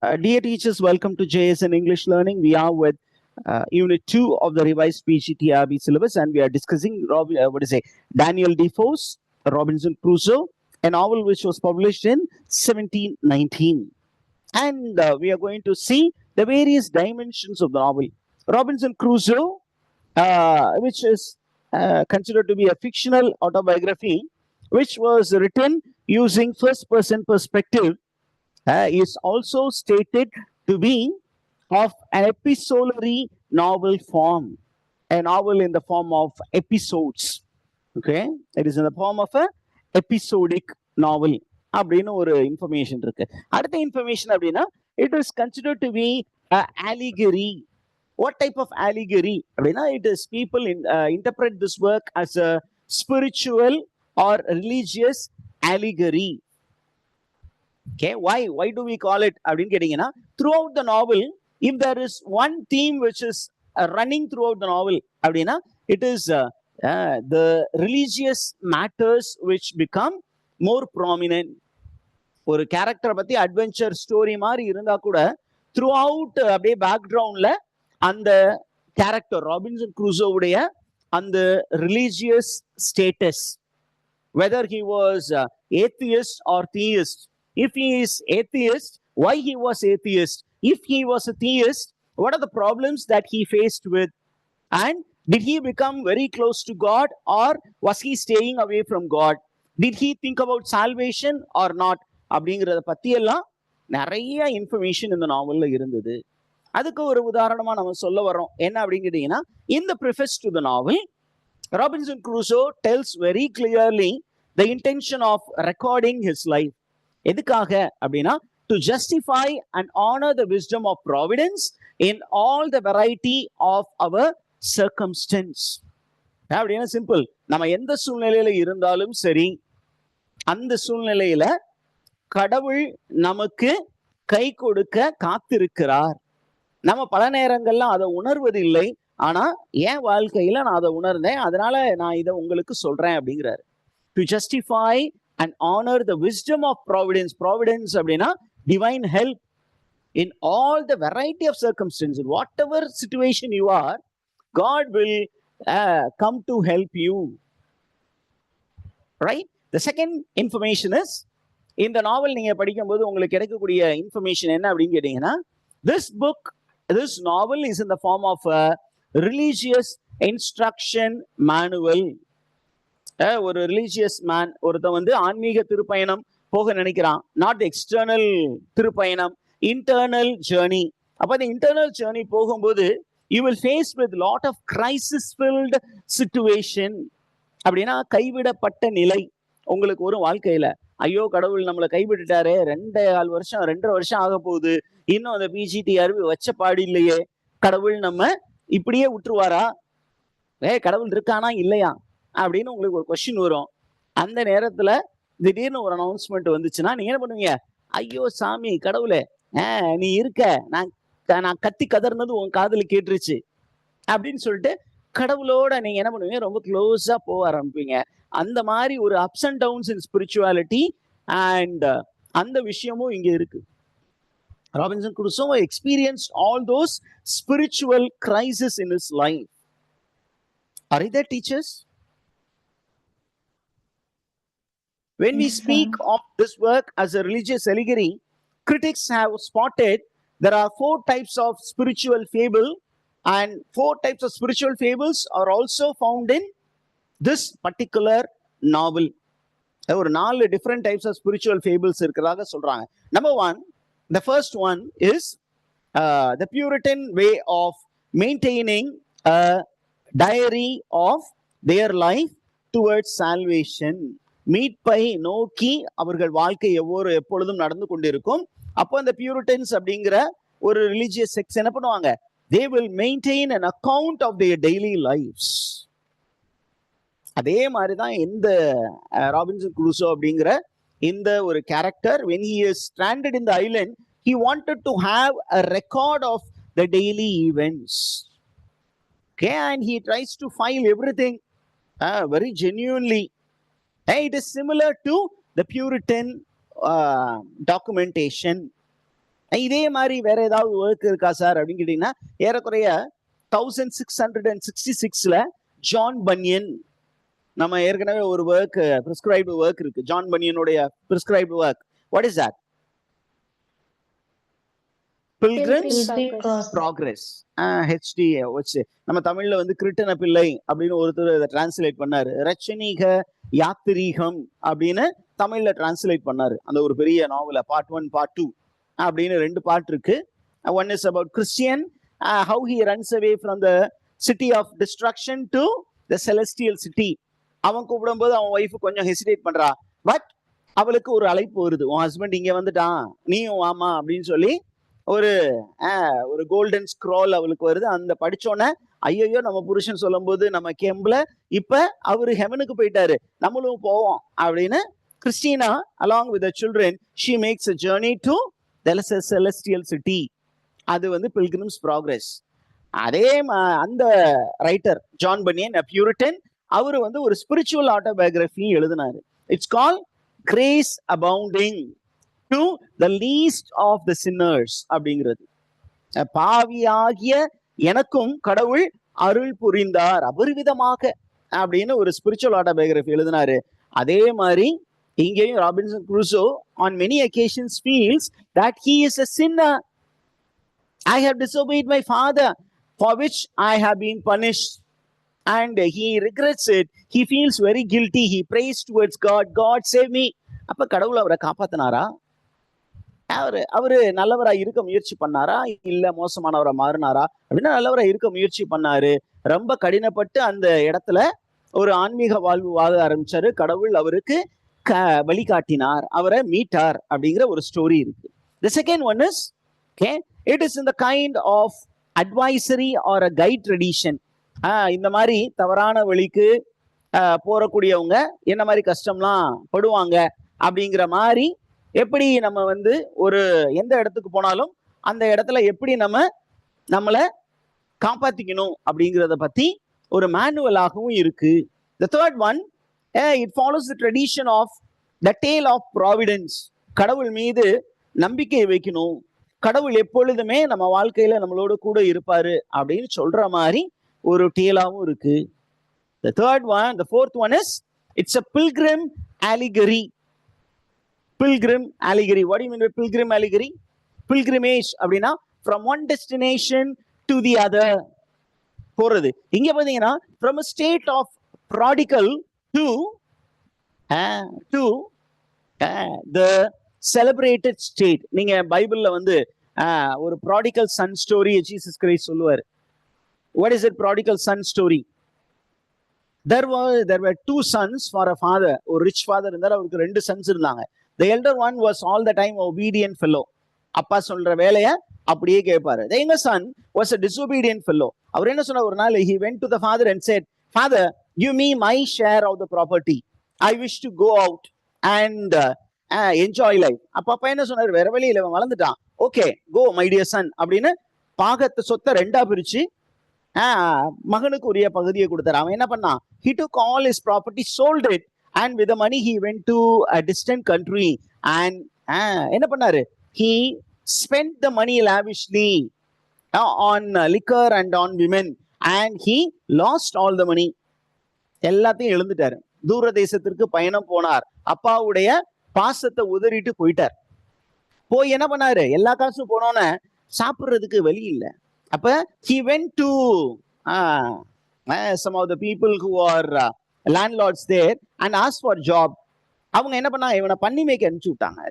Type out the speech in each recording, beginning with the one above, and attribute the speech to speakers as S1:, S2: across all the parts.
S1: Dear teachers, welcome to JSN English Learning. We are with Unit 2 of the revised PGTRB syllabus, and we are discussing Daniel Defoe's Robinson Crusoe, a novel which was published in 1719. And we are going to see the various dimensions of the novel. Robinson Crusoe, which is considered to be a fictional autobiography, which was written using first-person perspective, is also stated to be of an epistolary novel form, a novel in the form of episodes. Okay, it is in the form of a episodic novel. அப்படின்னு ஒரு information இருக்கு. அடுத்த information அப்படின்னா it is considered to be allegory. What type of allegory? அப்படின்னா it is people interpret this work as a spiritual or religious allegory. Okay, why do we call it அப்படின்னு கேட்டீங்கன்னா throughout the novel, if there is one theme which is running throughout the novel அப்படின்னா it is the religious matters which become more prominent. ஒரு கேரக்டரை பத்தி adventure story மாதிரி இருந்தா கூட through out அப்படியே பேக்ரவுண்ட்ல அந்த கேரக்டர் ராபின்சன் க்ரூசோவுடைய அந்த religious status, whether he was atheist or theist. If he is atheist, why he was atheist? If he was a theist, what are the problems that he faced with? And did he become very close to God, or was he staying away from God? Did he think about salvation or not? அப்படிங்கிறத பத்தி எல்லாம் நிறைய information இந்த நாவல்ல இருந்தது. அதுக்கு ஒரு உதாரணமா நம்ம சொல்ல வரோம். என்ன அப்படின்னு கேட்டீங்கன்னா, in the preface to the novel, Robinson Crusoe tells very clearly the intention of recording his life. எதுக்காக அப்படின்னா to justify and honor the wisdom of providence in all the variety of our circumstance. அப்படின்னா simple, நம்ம எந்த சூழ்நிலையில இருந்தாலும் சரி, அந்த சூழ்நிலையில கடவுள் நமக்கு கை கொடுக்க காத்திருக்கிறார். நம்ம பல நேரங்கள்ல அதை உணர்வதில்லை, ஆனா என் வாழ்க்கையில நான் அதை உணர்ந்தேன், அதனால நான் இதை உங்களுக்கு சொல்றேன் அப்படிங்கிறாரு. To justify and honor the wisdom of providence. Providence அப்படின்னா divine help in all the variety of circumstances. Whatever situation you are, God will come to help you. Right? The second information is, இந்த நாவல் நீங்க படிக்கும்போது உங்களுக்கு கிடைக்கக்கூடிய information என்ன அப்படின்னு கேட்டீங்கன்னா, this novel is in the form of a religious instruction manual. ஒரு religious man ஒருத்தன் வந்து ஆன்மீக திருப்பயணம் போக நினைக்கிறான். நாட் எக்ஸ்டர்னல் திருப்பயணம், இன்டர்னல் ஜேர்னி. அப்ப அந்த இன்டர்னல் ஜேர்னி போகும்போது you will face with lot of crisis filled situation. அப்படின்னா கைவிடப்பட்ட நிலை உங்களுக்கு ஒரு வாழ்க்கையில. ஐயோ கடவுள் நம்மளை கைவிட்டுட்டாரே, 2.5 வருஷம் ஆக போகுது, இன்னும் அந்த பிஜிடிஆர்பி வச்ச பாடு இல்லையே, கடவுள் நம்ம இப்படியே விட்டுருவாரா, கடவுள் இருக்கானா இல்லையா அப்படின்னு உங்களுக்கு ஒரு கொஸ்டின் வரும். அந்த நேரத்துல திடீர்னு ஒரு அனௌன்ஸ்மெண்ட் வந்துச்சுன்னா நீங்க என்ன பண்ணுவீங்க? ஐயோ சாமி கடவுளே, நீ இருக்க, நான் கத்தி கதர்னது உன் காதுல கேட்டுருச்சு அப்படின்னு சொல்லிட்டு கடவுளோட நீங்க என்ன பண்ணுவீங்க? ரொம்ப க்ளோஸா போக ஆரம்பிப்பீங்க. அந்த மாதிரி ஒரு ups and downs in spirituality and அந்த விஷயமும் இங்க இருக்கு. Robinson Crusoe experienced all those spiritual crises in his life. Are there teachers? When we speak of this work as a religious allegory, critics have spotted there are 4 types of spiritual fable, and 4 types of spiritual fables are also found in this particular novel. ஒரு 4 different types of spiritual fables இருக்கிறதாக சொல்றாங்க. Number 1, the first one is the Puritan way of maintaining a diary of their life towards salvation. மீட்பை நோக்கி அவர்கள் வாழ்க்கை எப்பொழுதும் நடந்து கொண்டிருக்கும். அப்போ அந்த பியூரிட்டன்ஸ் அப்படிங்கிற ஒரு ரிலிஜியஸ் செக்ஸ் என்ன பண்ணுவாங்க? they will maintain an account of their daily lives. அதே மாதிரி தான் இந்த ராபின்சன் க்ரூசோ அப்படிங்கிற இந்த ஒரு character, when he is stranded in the island, he wanted to have a record of the daily events. Okay, and he tries to file everything very genuinely. It is similar to the Puritan documentation. இதே மாதிரி வேற ஏதாவது work இருக்கா sir அப்படின்னு கேட்டீங்கன்னா, ஏறக்குறைய 1666 John Bunyan, நம்ம ஏற்கனவே ஒரு ஒர்க் பிரிஸ்கிரைப்டு ஒர்க் இருக்கு, ஜான் பன்யனுடைய prescribed work. What is that? Pilgrim's Progress. HD வச்சு நம்ம தமிழ்ல வந்து கிருட்டன பிள்ளை அப்படின்னு ஒருத்தர் அதை டிரான்ஸ்லேட் பண்ணாரு. ரச்சனீக யாத்திரீகம் அப்படின்னு தமிழ்ல டிரான்ஸ்லேட் பண்ணாரு. அந்த ஒரு பெரிய நாவல பார்ட் 1 பார்ட் 2 அப்படின்னு 2 பார்ட் இருக்கு. One is about Christian, how he runs away from the city of destruction to the celestial city. அவன் கூப்பிடும்போது அவன் ஒய்ஃப் கொஞ்சம் ஹெசிடேட் பண்றா, பட் அவளுக்கு ஒரு அழைப்பு வருது, உன் ஹஸ்பண்ட் இங்க வந்துட்டான், நீயும் வாமா அப்படின்னு சொல்லி ஒரு கோல்டன் ஸ்க்ரால் அவளுக்கு வருது. அந்த படிச்சோன்னே ஐயோ நம்ம புருஷன் சொல்லும் போது நம்ம கேம்புல இப்ப அவரு ஹெவனுக்கு போயிட்டாரு, நம்மளும் போவோம் அப்படின்னு Christina along with the children she makes a journey to the celestial city. அது வந்து Pilgrim's Progress. அதே அந்த writer John Bunyan, a Puritan, அவரு வந்து ஒரு ஸ்பிரிச்சுவல் ஆட்டோபயோகிராஃபி எழுதினாரு. It's called grace abounding to the least of the sinners அப்படிங்கிறது. பாவியாகிய எனக்கும் கடவுள் அருள் புரிந்தார் அபரிவிதமாக அப்படின்னு ஒரு ஸ்பிரிச்சுவல் ஆட்டோபயோகிராஃபி எழுதினாரு. அதே மாதிரி இங்கேயும் Robinson Crusoe on many occasions feels that he is a sinner. I have disobeyed my father, for which I have been punished, and he regrets it. He feels very guilty. He prays towards God, God save me. அப்ப கடவுள் அவரை காப்பாத்தினாரா? அவரு நல்லவரா இருக்க முயற்சி பண்ணாரா, இல்ல மோசமானவரா மாறினாரா அப்படின்னா நல்லவரா இருக்க முயற்சி பண்ணாரு. ரொம்ப கடினப்பட்டு அந்த இடத்துல ஒரு ஆன்மீக வாழ்வு வாழ ஆரம்பிச்சாரு. கடவுள் அவருக்கு வழிகாட்டினார், அவரை மீட்டார் அப்படிங்கிற ஒரு ஸ்டோரி இருக்கு. The second one is, okay, it is in the kind of advisory or a guide tradition. இந்த மாதிரி தவறான வழிக்கு போறக்கூடியவங்க என்ன மாதிரி கஷ்டம்லாம் படுவாங்க அப்படிங்கிற மாதிரி, எப்படி நம்ம வந்து ஒரு எந்த இடத்துக்கு போனாலும் அந்த இடத்துல எப்படி நம்மளை காப்பாத்திக்கணும் அப்படிங்கிறத பத்தி ஒரு மேனுவலாகவும் இருக்கு. The third one, it follows the tradition of the tale of providence. கடவுள் மீது நம்பிக்கை வைக்கணும், கடவுள் எப்பொழுதுமே நம்ம வாழ்க்கையில நம்மளோட கூட இருப்பாரு அப்படின்னு சொல்ற மாதிரி ஒரு டேலாவும் இருக்கு. The third one, the fourth one is, it's a pilgrim allegory. Pilgrim allegory. What do you mean by pilgrim allegory? Pilgrimage அப்படின்னா from one destination to the other போறது. இங்க பாத்தீங்கன்னா from a state of prodigal to the celebrated state. நீங்க பைபிள்ல வந்து ஒரு prodigal son story Jesus Christ சொல்லுவார். What is it prodigal son story? There were 2 sons for a father. ஒரு rich father இருந்தார், அவருக்கு 2 sons இருந்தாங்க. The elder one was all the time obedient fellow. அப்பா சொல்ற வேலைய அப்படியே கேட்பாரு. The younger son was a disobedient fellow. அவர் என்ன சொன்னார், ஒரு நாள் he went to the father and said, Father, give me my share of the property. I wish to go out and enjoy life. அப்பா என்ன சொன்னார், வேற வழியில இவன் வளர்ந்துட்டான், okay go my dear son அப்படின்னு பாகத்தை சொத்தை 2ஆ பிரிச்சு மகனுக்கு உரிய பகுதியை கொடுத்தாரு. அவன் என்ன பண்ணான், he took all his property, sold it, and with the money he went to a distant country and என்ன பண்ணாரு, he spent the money lavishly on liquor and on women and he lost all the money. எல்லாத்தையும் இழந்துட்டாரு. தூர தேசத்திற்கு பயணம் போனார், அப்பாவுடைய பாசத்தை உதறிட்டு போயிட்டார். போய் என்ன பண்ணாரு, எல்லா காசும் போனோன்னு சாப்பிடுறதுக்கு வழி இல்லை. அப்ப he went to some of the people who are landlords there and asked for job. அவங்க என்ன பண்ணாங்க, இவனை பண்ணி மேய்க்க அனுப்பிச்சு விட்டாங்க.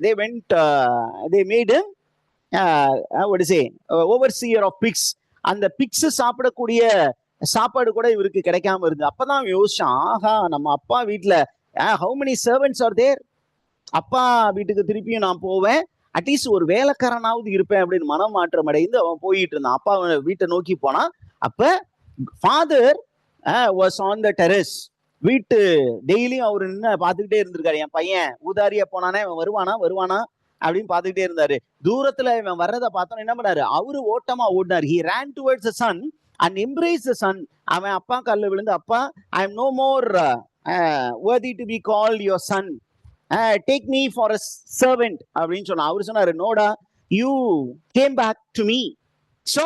S1: they made him what to say overseer of pigs. அந்த பிக்ஸ் சாப்பிடக்கூடிய சாப்பாடு கூட இவருக்கு கிடைக்காம இருந்து. அப்பதான் யோசிச்சான், ஆஹா நம்ம அப்பா வீட்டுல how many servants are there, அப்பா வீட்டுக்கு திருப்பியும் நான் போவேன், அட்லீஸ்ட் ஒரு வேலைக்காரனாவது இருப்பேன் அப்படின்னு மனம் மாற்றம் அடைந்து அவன் போயிட்டு இருந்தான். அப்பா வீட்டை நோக்கி போனான். அப்ப father was on the terrace. வீட்டு டெய்லியும் அவரு நின்று பார்த்துக்கிட்டே இருந்திருக்காரு. என் பையன் ஊதாரியா போனானே, இவன் வருவானா அப்படின்னு பார்த்துக்கிட்டே இருந்தாரு. தூரத்துல இவன் வர்றதை பார்த்தோன்னு என்ன பண்ணாரு, அவரு ஓட்டமா ஓடினார். he ran towards the son and embraced the son. அவன் அப்பா கால்ல விழுந்து, அப்பா I am no more worthy to be called your son, take me for a servant அப்படின்னு சொன்னா. அவரு சொன்னாரு, நோடா you came back to me, so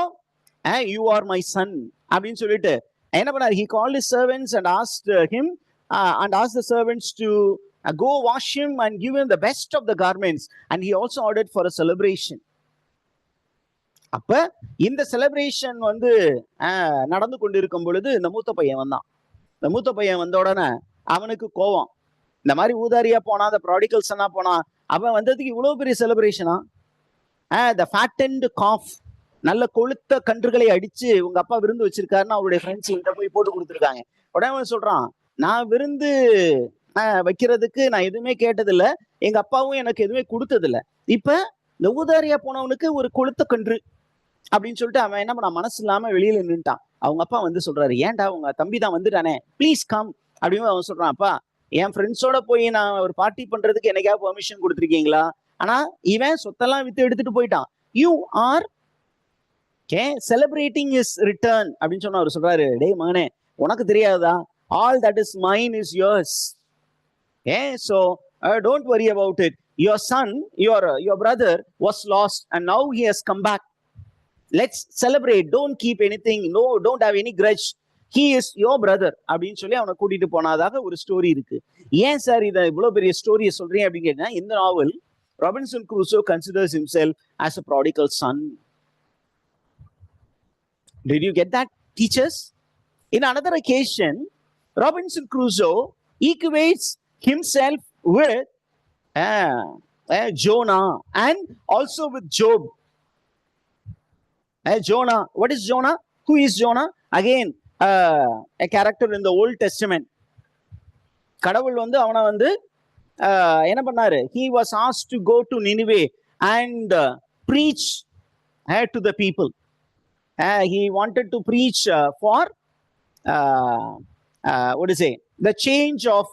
S1: you are my son அப்படின்னு சொல்லிட்டு என்ன பண்ணாரு, he called his servants and asked him and asked the servants to go wash him and give him the best of the garments, and he also ordered for a celebration. அப்ப இந்த celebration வந்து நடந்து கொண்டிருக்கும் பொழுது இந்த மூத்த பையன் வந்தான். இந்த மூத்த பையன் வந்த உடனே அவனுக்கு கோவம், இந்த மாதிரி ஊதாரியா போனா, அந்த ப்ராடிகல்ஸ் எல்லாம் போனா, அவன் வந்ததுக்கு இவ்வளவு பெரிய செலிப்ரேஷனா, the fattened calf, நல்ல கொளுத்த கன்றுகளை அடிச்சு உங்க அப்பா விருந்து வச்சிருக்காருன்னு அவருடைய ஃப்ரெண்ட்ஸ் கிட்ட போய் போட்டு கொடுத்துருக்காங்க. உடனே அவன் சொல்றான், நான் விருந்து வைக்கிறதுக்கு நான் எதுவுமே கேட்டதில்ல, எங்க அப்பாவும் எனக்கு எதுவுமே கொடுத்ததில்ல, இப்ப இந்த ஊதாரியா போனவனுக்கு ஒரு கொளுத்த கன்று அப்படின்னு சொல்லிட்டு அவன் என்ன பண்ண, மனசு இல்லாம வெளியில நின்ட்டான். அவங்க அப்பா வந்து சொல்றாரு, ஏன்டா உங்க தம்பி தான் வந்துட்டானே, ப்ளீஸ் கம் அப்படின்னு அவன் சொல்றான். அப்பா, என் ஃப்ரெண்ட்ஸோட போய் நான் ஒரு பார்ட்டி பண்றதுக்கு என்னைக்காவது பெர்மிஷன் கொடுத்துருக்கீங்களா? ஆனா இவன் சொத்தெல்லாம் வித்து எடுத்துட்டு போயிட்டான். You are celebrating is return அப்படின்னு சொன்னா அவர் சொல்றாரு, டேய் மகனே, உனக்கு தெரியாதா, all that is mine is yours. So don't worry about it. Your son, your brother was lost and now he has come back. Let's celebrate. Don't keep anything. No, don't have any grudge. He is your brother அப்படின்னு சொல்லி அவனை கூட்டிட்டு போனதாக ஒரு story இருக்கு. ஏன் sir இதை இவ்வளவு பெரிய ஸ்டோரியை சொல்றீங்க அப்படின்னு கேட்டா, இந்த நாவல் Robinson Crusoe considers himself as a prodigal son. Did you get that, teachers? In another occasion, Robinson Crusoe equates himself with Jonah and also with Job. Jonah, what is Jonah? Who is Jonah? Again, a character in the Old Testament. கடவுள் வந்து அவனை வந்து என்ன பண்ணாரு, he was asked to go to Nineveh and preach to the people. He wanted to preach for what to say, the change of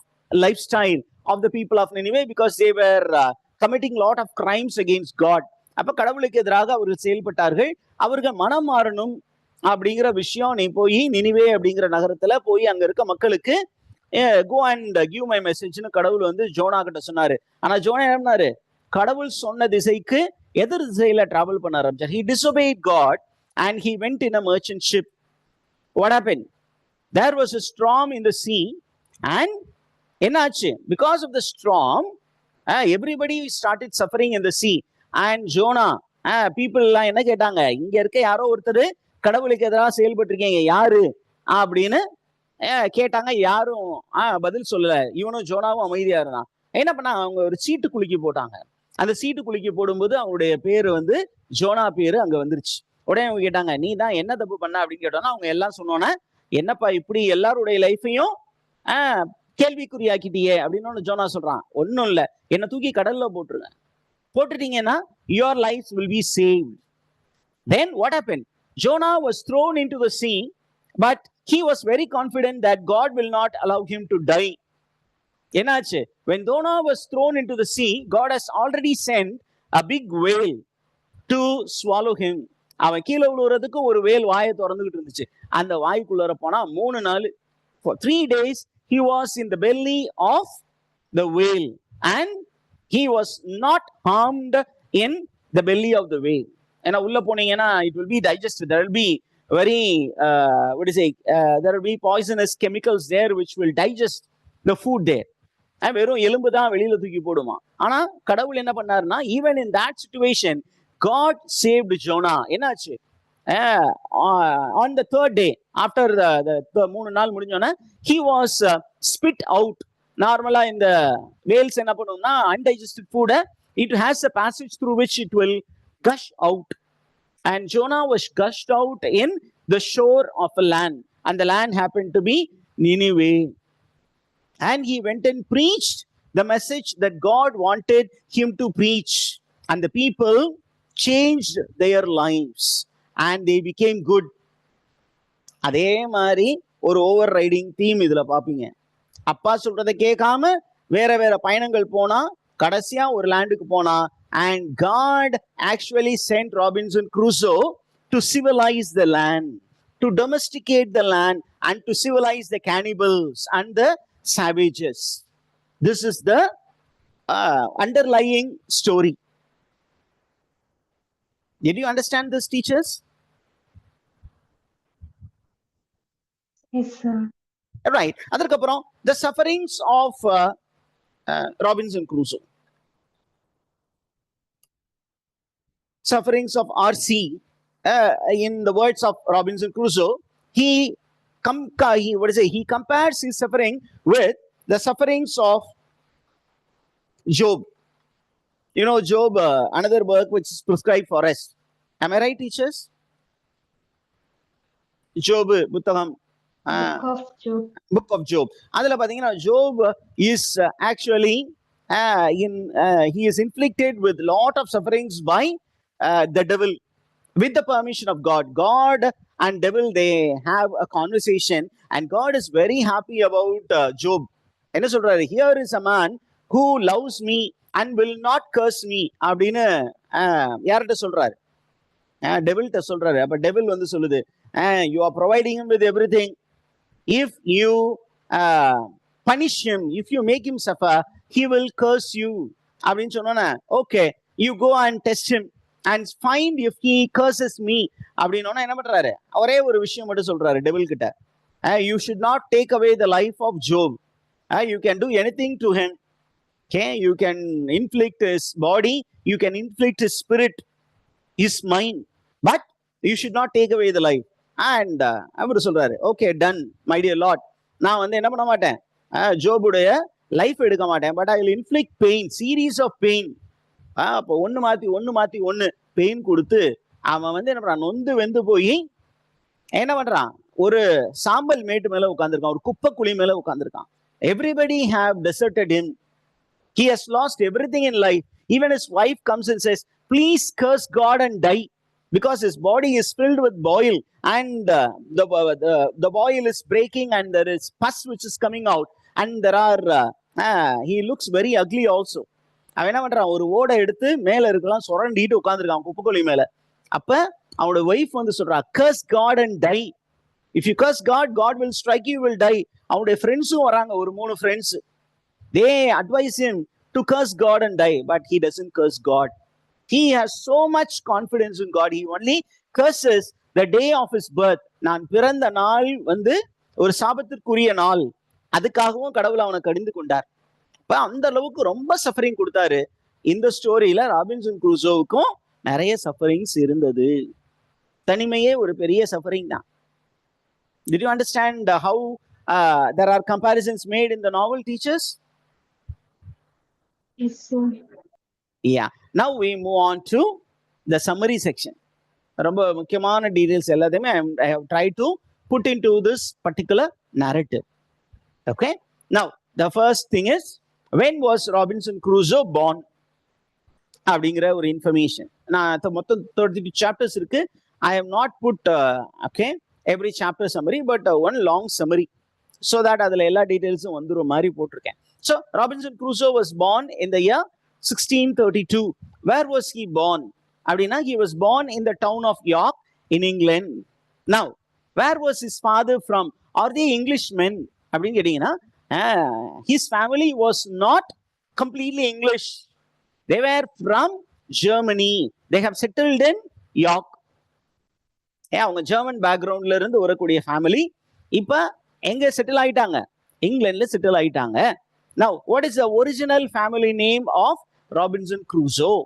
S1: lifestyle of the people of Nineveh, because they were committing a lot of crimes against God. அப்ப கடவுளுக்கு எதிராக அவர்கள் செயல்பட்டார்கள். அவர்கள் மனம் மாறணும் அப்படிங்கிற விஷயம், நீ போய் நினிவே அப்படிங்கிற நகரத்துல போய் அங்க இருக்க மக்களுக்கு go and give my messageன்னு கடவுள் வந்து ஜோனா கிட்ட சொன்னாரு. ஆனா ஜோனா என்ன பண்ணாரு, கடவுள் சொன்ன திசைக்கு எதிர் திசையில டிராவல் பண்ண ஆரம்பிச்சார். He disobeyed God and he went in a merchant ship. What happened? There was a storm in the sea and என்னாச்சு, because of the storm everybody started suffering in the sea. And Jonah, people எல்லாம் என்ன கேட்டாங்க, இங்க இருக்க யாரோ ஒருத்தர் கடவுளுக்கு எதிராக செயல்பட்டிருக்கீங்க, யாரு அப்படின்னு கேட்டாங்க. யாரும் பதில் சொல்லல. இவனும் ஜோனாவும் அமைதியா இருந்தான். என்ன பண்ணா, அவங்க ஒரு சீட்டு குலுக்கி போட்டாங்க. அந்த சீட்டு குலுக்கி போடும்போது அவங்களுடைய பேரு வந்து ஜோனா பேரு அங்க வந்துருச்சு. உடனே அவங்க கேட்டாங்க, நீ தான் என்ன தப்பு பண்ண அப்படின்னு கேட்டோன்னா, அவங்க எல்லாம் சொன்னோன்னே, என்னப்பா இப்படி எல்லாருடைய லைஃபையும் கேள்விக்குறியாக்கிட்டியே அப்படின்னு ஜோனா சொல்றான். ஒன்னும் இல்ல, என்னை தூக்கி கடல்ல போட்டுருங்க, போட்டுட்டீங்கன்னா your lives will be saved. Then what happened? Jonah was thrown into the sea, but he was very confident that God will not allow him to die. என்னாச்சு, when Jonah was thrown into the sea, God has already sent a big whale to swallow him. அவன் கீழே விழுறதுக்கு ஒரு வேல் வாயை திறந்துகிட்டு இருந்துச்சு. அந்த வாய்க்குள்ளார போனா 3 நாள், for 3 days he was in the belly of the whale and he was not harmed in the belly of the whale. ஏன்னா உள்ள போனீங்கன்னா it will be digested, there will be very what is it, there will be poisonous chemicals there which will digest the food there. வெறும் எலும்பு தான் வெளியில தூக்கி போடுமா. ஆனா கடவுள் என்ன பண்ணாருன்னா, even in that situation God saved Jonah. என்னாச்சு, on the 3rd day after the 3 நாள் முடிஞ்சோன்னா he was spit out. நார்மலா இந்த வேல்ஸ் என்ன பண்ணும்னா, undigested food it has a passage through which it will gush out, and Jonah was gushed out in the shore of a land, and the land happened to be Nineveh. And he went and preached the message that God wanted him to preach, and the people changed their lives and they became good. அதே மாதிரி ஒரு over riding theme இதுல பாப்பீங்க. அப்பா சொல்றதை கேட்காம வேற வேற பயணங்கள் போனா கடைசியா ஒரு லேண்டுக்கு போனா, and God actually sent Robinson Crusoe to civilize the land, to domesticate the land and to civilize the cannibals and the savages. This is the underlying story. Did you understand this, teachers?
S2: Yes, sir.
S1: Right. அதற்கப்புறம் the sufferings of Robinson Crusoe. Sufferings of RC. In the words of Robinson Crusoe, he compares his suffering with the sufferings of Job. You know, Job, another work which is prescribed for us. Am I right, teachers? Job புத்தகம்
S2: Book of Job.
S1: book of Job. அதுல பாத்தீங்கன்னா Job is actually he is inflicted with lot of sufferings by the devil with the permission of God. God and devil, they have a conversation and God is very happy about Job. என்ன சொல்றாரு? Here is a man who loves me and will not curse me அப்படின்னு யார்கிட்ட சொல்றாரு? டெவில்கிட்ட சொல்றாரு. அப்ப devil வந்து சொல்லுது, you are providing him with everything. If you punish him, if you make him suffer, he will curse you அப்படின்னு சொன்னோன்னே, okay, you go and test him and find if he curses me அப்படின்னா என்ன பண்றாரு? ஒரே ஒரு விஷயம் மட்டும் சொல்றாரு டெவில் கிட்ட, you should not take away the life of Job. You can do anything to him. Okay, you can inflict his body, you can inflict his spirit, his mind, but you should not take away the life. And அவர் சொல்றாரு, okay, done, my dear Lord. நான் வந்து என்ன பண்ண மாட்டேன், ஜோபுடைய life எடுக்க மாட்டேன், but I will inflict pain, series of pain. அப்போ ஒன்று மாற்றி ஒன்று பெயின் கொடுத்து அவன் வந்து என்ன பண்றான், நொந்து வெந்து போய் என்ன பண்றான், ஒரு சாம்பல் மேட்டு மேல உட்காந்துருக்கான், ஒரு குப்பை குழி மேல உட்காந்துருக்கான். Everybody have deserted him. He has lost everything in life. Even his wife comes and says, please curse God and die, because his body is filled with boil and the boil is breaking and there is pus which is coming out and there are he looks very ugly also. அவன் என்ன பண்றான், ஒரு ஓடை எடுத்து மேல இருக்கலாம் சுரண்டிட்டு உட்காந்துருக்கான் குப்பைக்கொல்லி மேல. அப்ப அவனோட ஒய்ஃப் வந்து சொல்றா, curse God and die. If you curse God, God will strike you, will die. அவனுடைய ஃப்ரெண்ட்ஸும் வராங்க, ஒரு 3 friends. They advise him to curse God and die, but he doesn't curse God. He has so much confidence in God. He only curses the day of his birth. நான் பிறந்த நாள் வந்து ஒரு சாபத்திற்குரிய நாள், அதுக்காகவும் கடவுள் அவனை கடிந்து கொண்டார். இப்ப அந்த அளவுக்கு ரொம்ப சஃபரிங் கொடுத்தாரு. இந்த ஸ்டோரியில ராபின்சன் க்ரூசோவுக்கும் நிறைய சஃபரிங்ஸ் இருந்தது. தனிமையே ஒரு பெரிய சஃபரிங் தான். Did you understand how there are comparisons made in the novel, teachers?
S2: Yes, sir.
S1: Yeah. Now we move on to the summary section. ரொம்ப முக்கியமான டீடைல்ஸ் எல்லாத்தையுமே I have tried to put into this particular narrative. Okay. Now the first thing is, when was Robinson Crusoe born? அப்படிங்கிற ஒரு information. நான் மொத்தம் 32 chapters இருக்கு. I have not put okay every chapter summary, but one long summary, so that அதுல எல்லா டீடைல்ஸும் வந்துரும் மாதிரி போட்டிருக்கேன். So Robinson Crusoe was born in the year 1632. Where was he born? அப்படின்னா he was born in the town of York in England. Now where was his father from? Are they Englishmen? அப்படின்னு கேட்டீங்கன்னா, his family was not completely English. They were from Germany. They have settled in York. அவங்க German பேக்ரவுண்ட்ல இருந்து வரக்கூடிய family இப்ப எங்க settle ஆயிட்டாங்க, இங்கிலாந்துல செட்டில் ஆயிட்டாங்க. Now what is the original family name of Robinson Crusoe?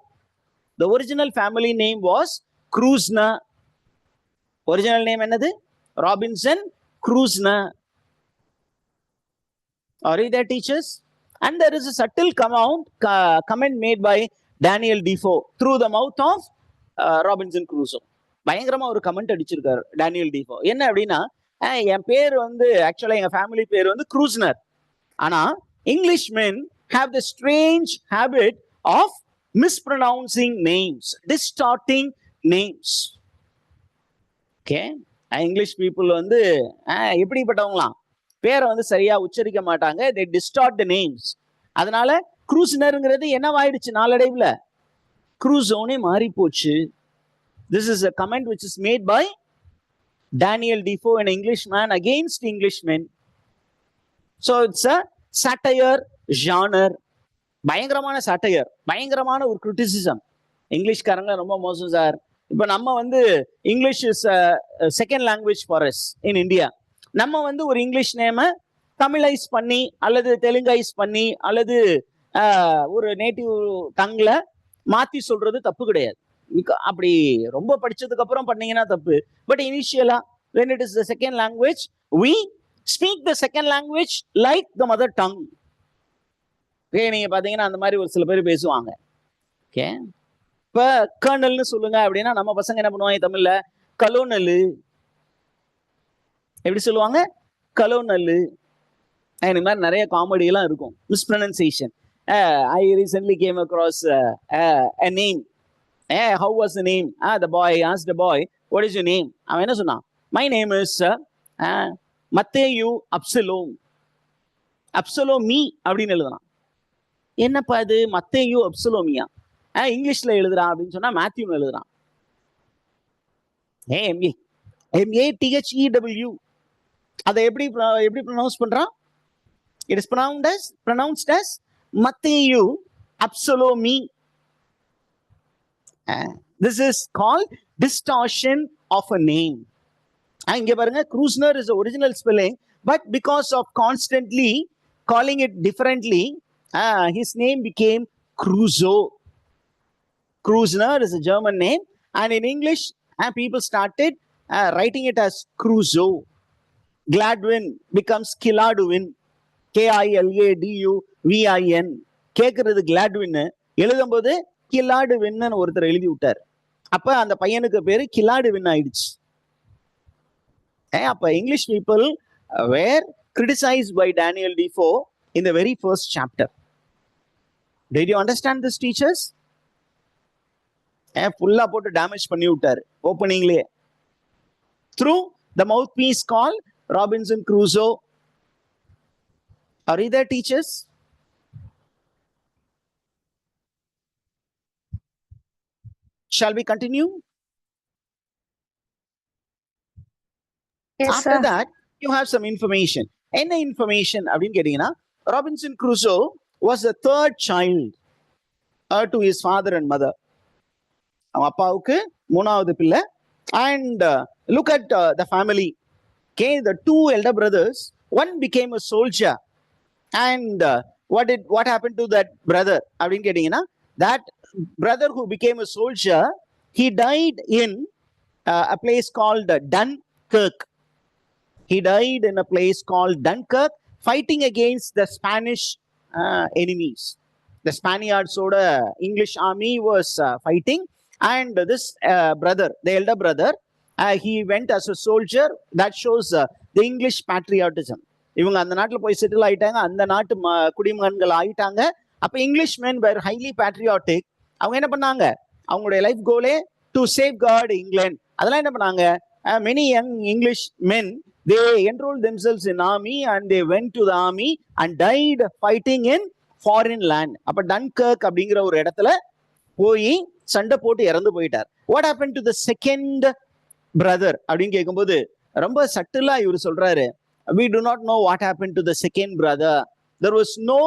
S1: The original family name was Krusner. Original name என்னது? Robinson Krusner. Are you there, teachers? And there is a subtle comment made by Daniel Defoe through the mouth of Robinson Crusoe. பயங்கரமா ஒரு comment அடிச்சிருக்காரு Daniel tifo. என்ன அப்படின்னா, என் பேர் வந்து ஆக்சுவலா எங்க ஃபேமிலி பேர் வந்து க்ரூஸ்னர், ஆனா English men have the strange habit of mispronouncing names, distorting names. Okay, English people வந்து எப்படிப்பட்டவங்களாம், பேரை வந்து சரியா உச்சரிக்க மாட்டாங்க. they distort the names. அதனால க்ரூஸ்னருங்கிறது என்னவாயிடுச்சு, நாளடைவுல க்ரூசோனே மாறி போச்சு. This is a comment which is made by Daniel Defoe, an Englishman, against Englishmen. So it's a satire genre. பயங்கரமான satire, பயங்கரமான ஒரு criticism. இங்கிலீஷ்காரங்க ரொம்ப மோசம் சார், இப்ப நம்ம வந்து English is second language for us in India. நம்ம வந்து ஒரு இங்கிலீஷ் நேம தமிழைஸ் பண்ணி அல்லது தெலுங்கைஸ் பண்ணி அல்லது ஒரு நேட்டிவ் டங்ல மாத்தி சொல்றது தப்பு கிடையாது. அப்படி ரொம்ப படிச்சதுக்கு அப்புறம் பண்ணீங்கன்னா தப்பு. பட் இனிஷியலா when it is the second language, we speak the second language like the mother tongue. நீங்க பாத்தீங்கன்னா அந்த மாதிரி ஒரு சில பேர் பேசுவாங்க. ஓகே, இப்ப கர்னல்னு சொல்லுங்க அப்படின்னா நம்ம பசங்க என்ன பண்ணுவாங்க தமிழ்ல? கலோனலு. எப்படி சொல்லுவாங்க? கலோனலு. இந்த மாதிரி நிறைய காமெடி எல்லாம் இருக்கும். மிஸ்ப்ரனன்சியேஷன். I recently came across a name. How was the name? The boy asked the boy, what is your name? அவன் என்ன சொன்னான்? My name is Matthew Absalom. அப்சலோமி அப்படின்னு எழுதுறான். என்னப்பா இது மத்தேயு அப்சலோமியா? இங்கிலீஷ்ல எழுதுறான் அப்படின்னு சொன்னா மேத்யூன்னு எழுதுறான். MATHEW. அதை எப்படி ப்ரொனவுன்ஸ் பண்றான்? It is pronounced as Matthew Absalomi. This is called distortion of a name. இங்க பாருங்க, Krusner is the original spelling, but because of constantly calling it differently, his name became Crusoe. Krusner is a German name, and in English, people started writing it as Crusoe. Gladwin becomes Kiladwin. KILADUVIN. கேட்கறது Gladwin, எழுதும்போது கிலாடுவின்னு ஒருத்தர் எழுதி விட்டார். அப்ப அந்த பையனுக்கு பேரு கிலாடுவின் ஆயிடுச்சு. அப்ப English people were criticized by Daniel Defoe in the very first chapter. Did you understand this, teachers? ஃபுல்லா போட்டு டேமேஜ் பண்ணி விட்டாரு ஓப்பனிங்லயே. Through the mouthpiece called Robinson Crusoe. Are you there, teachers? Shall we continue?
S2: Yes,
S1: After
S2: sir.
S1: that, you have some information. என்ன information அப்படின்னு கேட்டீங்கன்னா, Robinson Crusoe was the third child to his father and mother. அவன் அப்பாவுக்கு மூணாவது பிள்ளை. And look at the family. Okay, the two elder brothers, one became a soldier. And what happened to that brother அப்படின்னு கேட்டீங்கன்னா, that brother who became a soldier, he died in a place called Dunkirk. He died in a place called Dunkirk, fighting against the Spanish enemies. The Spaniards oda English army was fighting, and this brother, the elder brother, he went as a soldier. That shows the English patriotism. இவங்க அந்த நாட்டில் போய் settle ஆயிட்டாங்க, அந்த நாட்டு குடிமகன்கள் ஆயிட்டாங்க. அப்ப English men were highly patriotic. அவங்க என்ன பண்ணாங்க? அவங்களுடைய லைஃப் கோலே டு சேவ் காட் இங்கிலாந்து. அதெல்லாம் என்ன பண்ணாங்க? Many young English men, they enrolled themselves in army and they went to the army and died fighting in foreign land. அப்ப Dunkirk அப்படிங்கிற ஒரு இடத்துல போய் சண்டை போட்டு இறந்து போயிட்டார். What happened to the second brother அப்படின்னு கேட்கும்போது ரொம்ப சட்டிலா இவர் சொல்றாரு, we do not know what happened to the second brother. There was no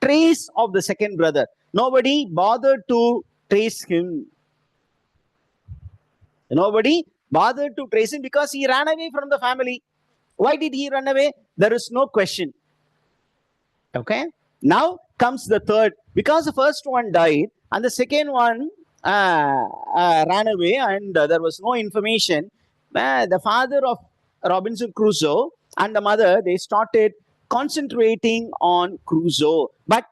S1: trace of the second brother. Nobody bothered to trace him. Nobody bothered to trace him because he ran away from the family. Why did he run away? There is no question. Okay, now comes the third. Because the first one died and the second one ran away, and there was no information. The father of Robinson Crusoe and the mother, they started concentrating on Crusoe. But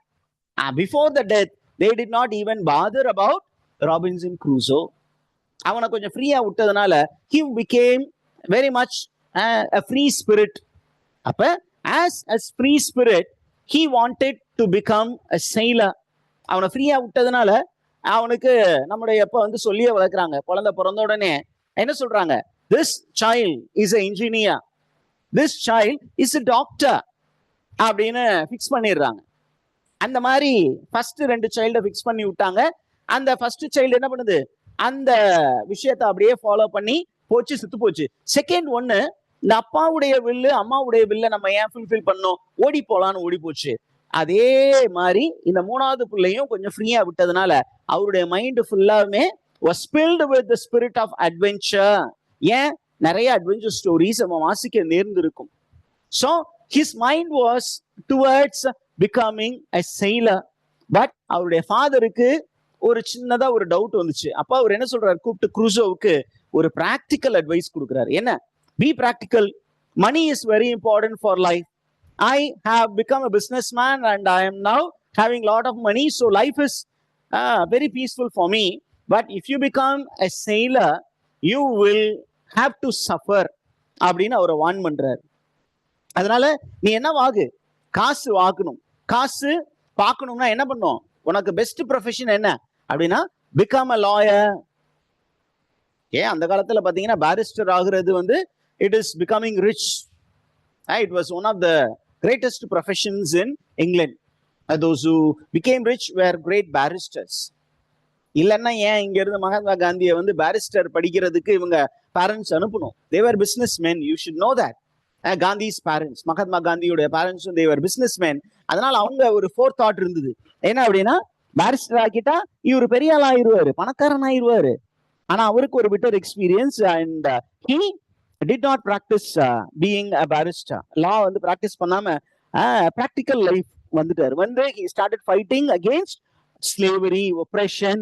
S1: before the death, they did not even bother about Robinson Crusoe. அவனை கொஞ்சம் ஃப்ரீயா விட்டதுனால he became very much a free spirit. அப்ப as a free spirit, he wanted to become a sailor. அவனை ஃப்ரீயா விட்டதுனால அவனுக்கு நம்முடைய எப்ப வந்து சொல்லியே வளர்க்குறாங்க. குழந்தை பிறந்த உடனே என்ன சொல்றாங்க? This child is an engineer. This child is a doctor அப்படின்னு ஃபிக்ஸ் பண்ணிடுறாங்க. அந்த மாதிரி ஃபர்ஸ்ட் 2 சைல்டை ஃபிக்ஸ் பண்ணி விட்டாங்க. அந்த ஃபர்ஸ்ட் சைல்டு என்ன பண்ணுது? அந்த விஷயத்தை அப்படியே ஃபாலோ பண்ணி போச்சு, சுத்து போச்சு. செகண்ட் ஒன்னு, இந்த அப்பாவுடைய வில்லு அம்மாவுடைய வில்ல நம்ம ஏன் ஃபுல்ஃபில் பண்ணோம், ஓடி போலான்னு ஓடி போச்சு. அதே மாதிரி இந்த மூணாவது பிள்ளையும் கொஞ்சம் ஃப்ரீயா விட்டதுனால அவருடைய மைண்ட் ஃபுல்லாவுமே was filled with the spirit of adventure. ஏன் நிறைய adventure stories அவன் வாசிக்க நேர்ந்திருக்கும். So his mind was towards becoming a sailor. But அவருடைய ஃபாதருக்கு ஒரு சின்னதா ஒரு டவுட் வந்துச்சு. அப்ப அவர் என்ன சொல்றாரு, கூப்பிட்டு குரூசோவுக்கு ஒரு பிராக்டிக்கல் அட்வைஸ் கொடுக்குறாரு. என்ன? Be practical. Money is very important for life. I have become a business man and I am now having lot of money, so life is very peaceful for me. But if you become a sailor, you will have to suffer அப்படின்னு அவரை warn பண்றாரு. அதனால நீ என்ன வாகு, காசு வாங்கணும். காசு பார்க்கணும்னா என்ன பண்ணும்? உனக்கு பெஸ்ட் ப்ரொஃபஷன் என்ன அப்படின்னா பிகம் அ லாயர். ஏன் அந்த காலத்துல பாத்தீங்கன்னா பாரிஸ்டர் ஆகுறது வந்து it is becoming rich. It was one of the greatest professions in England. those who became rich were great barristers. இல்லைன்னா ஏன் இங்க இருந்து மகாத்மா காந்தியை வந்து பாரிஸ்டர் படிக்கிறதுக்கு இவங்க பேரண்ட்ஸ் அனுப்பணும்? they were businessmen, you should know that. Gandhi's parents, Mahatma காந்தியோட பேரண்ட்ஸும் they were businessmen. அதனால அவங்க ஒரு ஃபோர் தாட் இருந்தது. என்ன அப்படின்னா, பாரிஸ்டர் ஆக்கிட்டா இவர் பெரிய ஆள் ஆயிடுவாரு, பணக்காரன் ஆயிடுவாரு. ஆனா அவருக்கு ஒரு bitter experience and he did not practice being a barrister. லா வந்து பிராக்டிஸ் பண்ணாம practical life வந்துட்டாரு. வந்து he started fighting against slavery, oppression.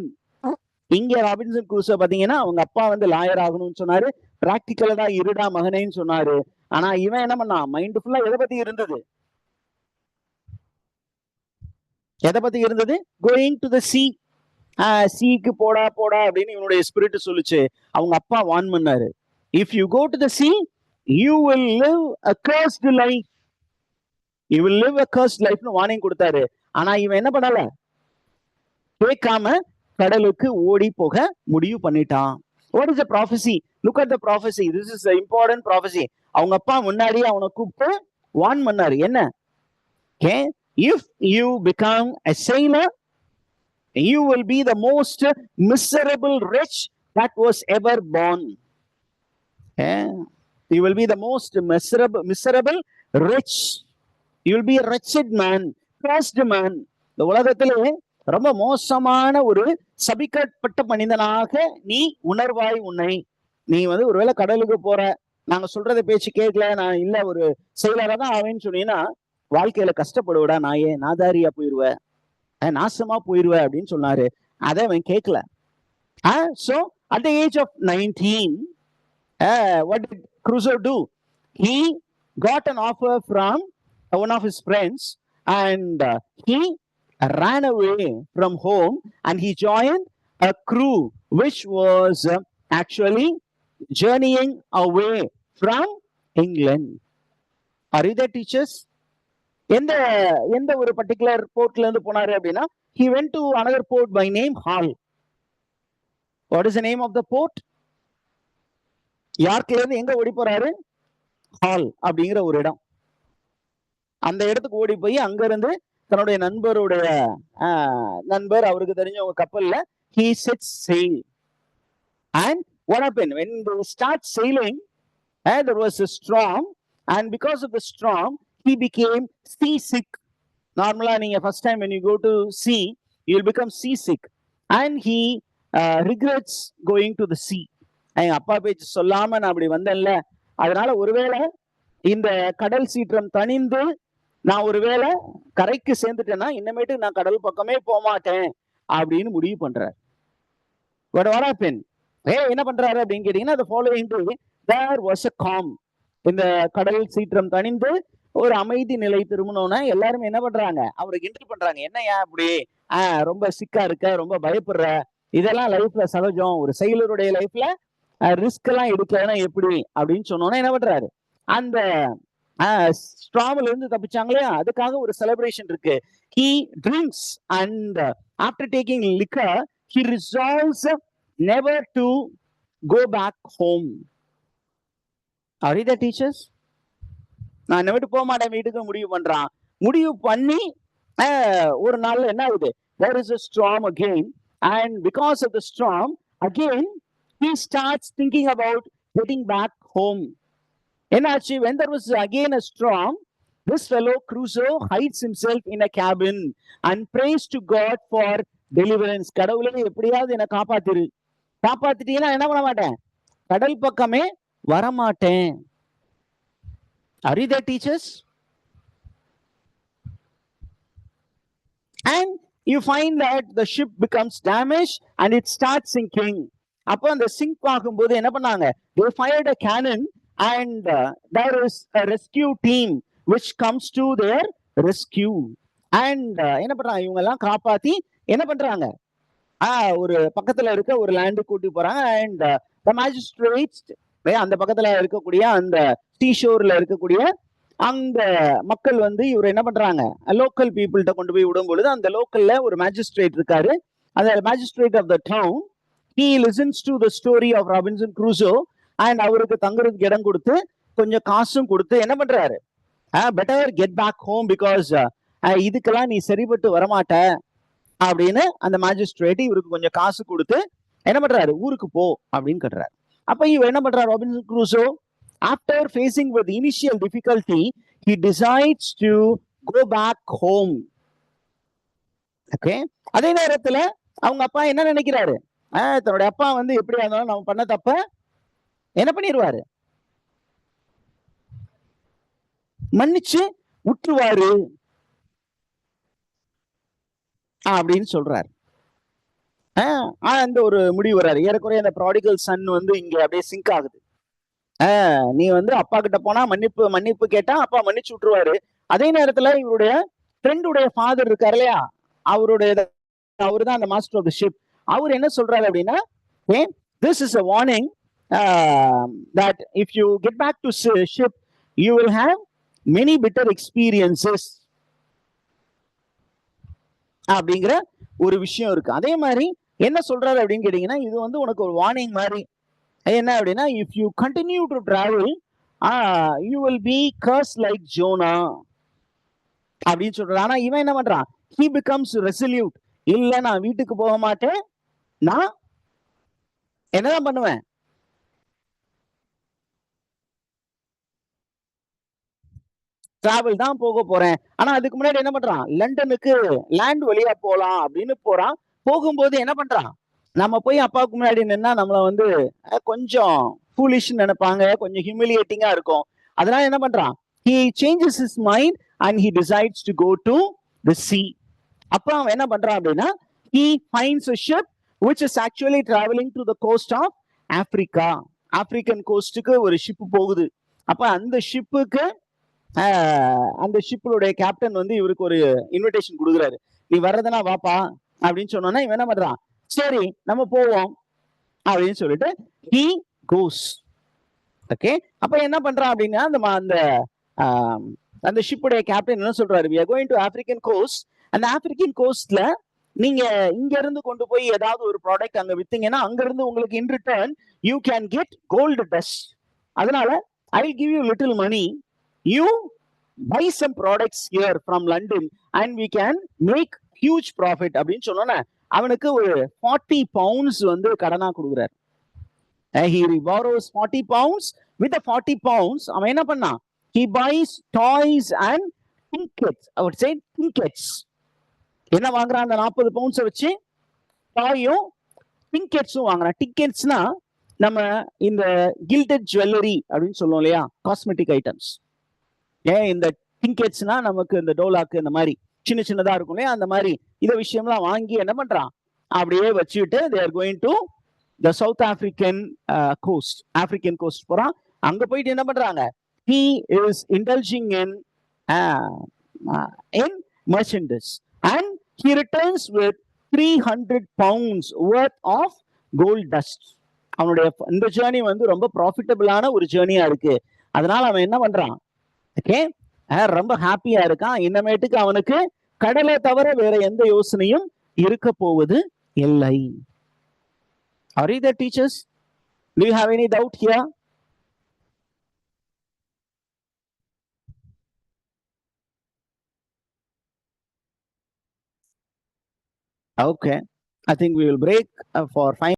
S1: இங்க ராபின்சன் குரூசோ பாத்தீங்கன்னா அவங்க அப்பா வந்து லாயர் ஆகணும்னு சொன்னாரு, பிராக்டிக்கலா தான் இருடா மகனேன்னு சொன்னாரு. ஆனா இவன் என்ன பண்ணா, மைண்ட் ஃபுல்லா எதை பத்தி இருந்தது? எதை பத்தி இருந்தது? கோயிங் டு த சீ. சீக்கு போடா போடா அப்படின்னு இவனுடைய ஸ்பிரிட் சொல்லுச்சு. அவங்க அப்பா வார்ன் பண்ணாரு, if you go to the sea you will live a cursed life. You will live a cursed life னு வார்னிங் கொடுத்தாரு. ஆனா இவன் என்ன பண்ணல, கேட்காம கடலுக்கு ஓடி போக முடிவு பண்ணிட்டான். What is the prophecy? Look at the prophecy. This is an important prophecy. அவங்க அப்பா முன்னாடியே அவனை கூப்பிட்டு வார்ன் பண்ணாரு. என்ன? Okay, if you become a sailor, you will be the most miserable wretch that was ever born. Okay? You will be the most miserable wretch. You will be a wretched man, cursed man. இந்த உலகத்திலே ரொம்ப மோசமான ஒரு சபிக்கப்பட்ட மனிதனாக நீ உணர்வாய் உன்னை. நீ வந்து ஒருவேளை கடலுக்கு போற, நாங்க சொல்றத பேச்சு கேட்கல, நான் இல்ல ஒரு செயலரா தான் ஆவேன்னு சொன்னீங்கன்னா வாழ்க்கையில கஷ்டப்படுவடா, நாயே நாதாரியா போயிருவ, நாசமா போயிருவ அப்படின்னு சொன்னாரு. அதை அவன் கேட்கல. So at the age of 19, what did Crusoe do? He got an offer from one of his friends and he ran away from home and he joined a crew which was actually journeying away from England. Are you there, teachers? எந்த ஒரு particular போர்ட்ல இருந்து போனாரு அப்படின்னா, he went to another port by name Hull. What is the name of the port? யார்க்ல இருந்து எங்க ஓடி போறாரு? Hull அப்படிங்கிற ஒரு இடம். அந்த இடத்துக்கு ஓடி போய் அங்க இருந்து தன்னுடைய நண்பர் அவருக்கு தெரிஞ்சவங்க கப்பல்ல he sets sail. And what happened when they start sailing, there was a storm and because of the storm he became seasick. Normally நீங்க first time when you go to sea you will become seasick and he regrets going to the sea. எங்க அப்பா பேச்சு சொல்லாம நான் அப்படி வந்தேன்ல, அதனால ஒருவேளை இந்த கடல் சீற்றம் தணிந்து நான் ஒருவேளை கரைக்கு சேர்ந்துட்டேன்னா இன்னமேட்டு நான் கடல் பக்கமே போக மாட்டேன் அப்படின்னு முடிவு பண்றாரு. But what happened? என்ன பண்றாரு அப்படின்னு கேட்டீங்கன்னா, the following day there was a calm. இந்த கடல் சீற்றம் தணிந்து ஒரு அமைதி நிலை திரும்பணும்னா எல்லாருமே என்ன பண்றாங்க, அவரை கிண்டல் பண்றாங்க. என்னையா அப்படி ரொம்ப சிக்கா இருக்க, ரொம்ப பயப்படுற, இதெல்லாம் லைஃப்ல சகஜம், ஒரு செயலருடைய லைஃப்ல ரிஸ்க் எல்லாம் எடுக்கலன்னா எப்படி அப்படின்னு சொன்னோன்னா என்ன பண்றாரு, அந்த ஸ்ட்ராம்ல இருந்து தப்பிச்சாங்களே அதுக்காக ஒரு செலிப்ரேஷன் இருக்கு. He drinks and after taking liquor he resolves never to go back home. Are you the teachers? நான் என்ன விட்டு போக மாட்டேன் வீட்டுக்கு முடிவு பண்றான். முடிவு பண்ணி ஒரு நாள் என்ன ஆகுது, there is a storm again and because of the storm again he starts thinking about getting back home. என்னாச்சு, when there was again a storm, this fellow Crusoe hides himself in a cabin and prays to God for deliverance. கடவுளே எப்படியாவது என்னை காப்பாத்திரு, காப்பாத்திட்டீங்கன்னா என்ன பண்ண மாட்டேன், கடல் பக்கமே வரமாட்டேன். Are you there, teachers? And you find that the ship becomes damaged and it starts sinking. அப்போ அந்த சிங்க் ஆகும்போது என்ன பண்ணாங்க, they fired a cannon and there is a rescue team which comes to their rescue. And என்ன பண்றாங்க, இவங்க எல்லாம் காப்பாத்தி என்ன பண்றாங்க, ஒரு பக்கத்துல இருக்க ஒரு லேண்டு கூட்டி போறாங்க. அண்ட் the magistrates, அந்த பக்கத்துல இருக்கக்கூடிய அந்த சீஷோர்ல இருக்கக்கூடிய அந்த மக்கள் வந்து இவர் என்ன பண்றாங்க, லோக்கல் பீப்புள்கிட்ட கொண்டு போய் விடும் பொழுது அந்த லோக்கல்ல ஒரு மேஜிஸ்ட்ரேட் இருக்காரு. அந்த magistrate of the town, he listens to the story of Robinson Crusoe and அவருக்கு தங்குறதுக்கு இடம் கொடுத்து கொஞ்சம் காசும் கொடுத்து என்ன பண்றாரு, better get back home because இதுக்கெல்லாம் நீ சரிபட்டு வரமாட்ட அப்படின்னு அந்த மேஜிஸ்ட்ரேட் இவருக்கு கொஞ்சம் காசு கொடுத்து என்ன பண்றாரு, ஊருக்கு போ அப்படின்னு கட்டுறாரு. அப்ப இவர் என்ன பண்றாரு, Robinson Crusoe, after facing with initial difficulty, he decides to go back home. Okay, அதே நேரத்துல அவங்க அப்பா என்ன நினைக்கிறாரு, தன்னுடைய அப்பா வந்து எப்படியா இருந்தாலும் நம்ம பண்ண தப்ப என்ன பண்ணிடுவாரு, மன்னிச்சு விட்டுருவாரு அப்படின்னு சொல்றாரு. அந்த ஒரு முடிவு வராரு. ஏறக்குறைய அந்த ப்ராடிகல் சன் வந்து இங்க அப்படியே சிங்க் ஆகுது. நீ வந்து அப்பா கிட்ட போனா மன்னிப்பு கேட்டா அப்பா மன்னிச்சு விட்டுருவாரு. அதே நேரத்துல இவருடைய ஃப்ரெண்டுடைய ஃபாதர் இருக்காரு இல்லையா, அவரு தான் அந்த மாஸ்டர் ஆஃப் தி ஷிப். அவர் என்ன சொல்றாரு அப்படின்னா, this is a warning that if you get back to ship you will have many bitter experiences அப்படிங்கிற ஒரு விஷயம் இருக்கு. அதே மாதிரி என்ன சொல்றாரு அப்படின்னு கேட்டீங்கன்னா, இது வந்து உனக்கு ஒரு வார்னிங் மாதிரி. என்ன அப்படின்னா, if you continue to travel you will be cursed like Jonah அப்படின்னு சொல்றாரு. ஆனா இவன் என்ன பண்றான், he becomes resolute. இல்ல நான் வீட்டுக்கு போக மாட்டேன், நான் என்னதான் பண்ணுவேன், டிராவல் தான் போக போறேன். ஆனா அதுக்கு முன்னாடி என்ன பண்றான், லண்டனுக்கு லேண்ட் வழியா போலாம் அப்படின்னு போறான். போகும்போது என்ன பண்றான், நம்ம போய் அப்பாவுக்கு முன்னாடி நின்னா நம்மள வந்து கொஞ்சம் ஃபூலிஷ் நினைப்பாங்க, கொஞ்சம் ஹியூமிலியேட்டிங்கா இருக்கும். அதனால என்ன பண்றான், he changes his mind and he decides to go to the sea. அப்ப அவன் என்ன பண்றான் அப்படின்னா, he finds a ship which is actually traveling to the coast of Africa. African கோஸ்டுக்கு ஒரு ஷிப் போகுது. அப்ப அந்த ஷிப்புக்கு அந்த ஷிப்புடைய கேப்டன் வந்து இவருக்கு ஒரு இன்விடேஷன் கொடுக்குறாரு, நீ வர்றதுனா வாப்பா அப்படின்னு சொன்னோன்னா இவன் என்ன பண்றான், சரி நம்ம போவோம் அப்படின்னு சொல்லிட்டு he goes. ஓகே, அப்ப என்ன பண்றான் அப்படின்னா, அந்த ஷிப்புடைய கேப்டன் என்ன சொல்றாரு, we are going to African coast. அந்த ஆப்பிரிக்கன் கோஸ்ட்ல நீங்க இங்க இருந்து கொண்டு போய் ஏதாவது ஒரு ப்ராடக்ட் அங்க வித்தீங்கன்னா அங்க இருந்து உங்களுக்கு in return you can get gold dust. அதனால I will give you little money, you buy some products here from London and we can make huge profit அப்படின்னு சொன்னோன்னே அவனுக்கு ஒரு 40 pounds வந்து கடனா கொடுக்குறாரு. He borrows 40 pounds. With the 40 pounds அவன் என்ன பண்ணான், he buys toys and trinkets. I would say trinkets. என்ன வாங்குறான், அந்த 40 pounds வச்சு டாயும் டிங்கெட்ஸும் வாங்குறான். டிக்கெட்ஸ்னா நம்ம இந்த கில்டட் ஜுவல்லரி அப்படின்னு சொல்லுவோம் இல்லையா, காஸ்மெட்டிக் ஐட்டம்ஸ். இந்த டிங்கெட்ஸ்னா நமக்கு இந்த டோலாக்கு இந்த மாதிரி சின்ன சின்னதா இருக்கும் இல்லையா, அந்த மாதிரி இத விஷயம்லாம் வாங்கி என்ன பண்றான், அப்படியே வச்சுட்டு they are going to the South African coast, African coast போறான். அங்க போயிட்டு என்ன பண்றாங்க, he is indulging in merchandise and he returns with 300 pounds worth of gold dust. அவனுடைய இந்த ஜேர்னி வந்து ரொம்ப ப்ராஃபிட்டபிளான ஒரு ஜேர்னியா இருக்கு. அதனால அவன் என்ன பண்றான், ஓகே, ரொம்ப ஹாப்பியா இருக்கான். இன்னமேட்டுக்கு அவனுக்கு கடலை தவிர வேற எந்த யோசனையும் இருக்க போவது இல்லை. Are you there, teachers? Do you have any doubt here? Okay, I think we will break for 5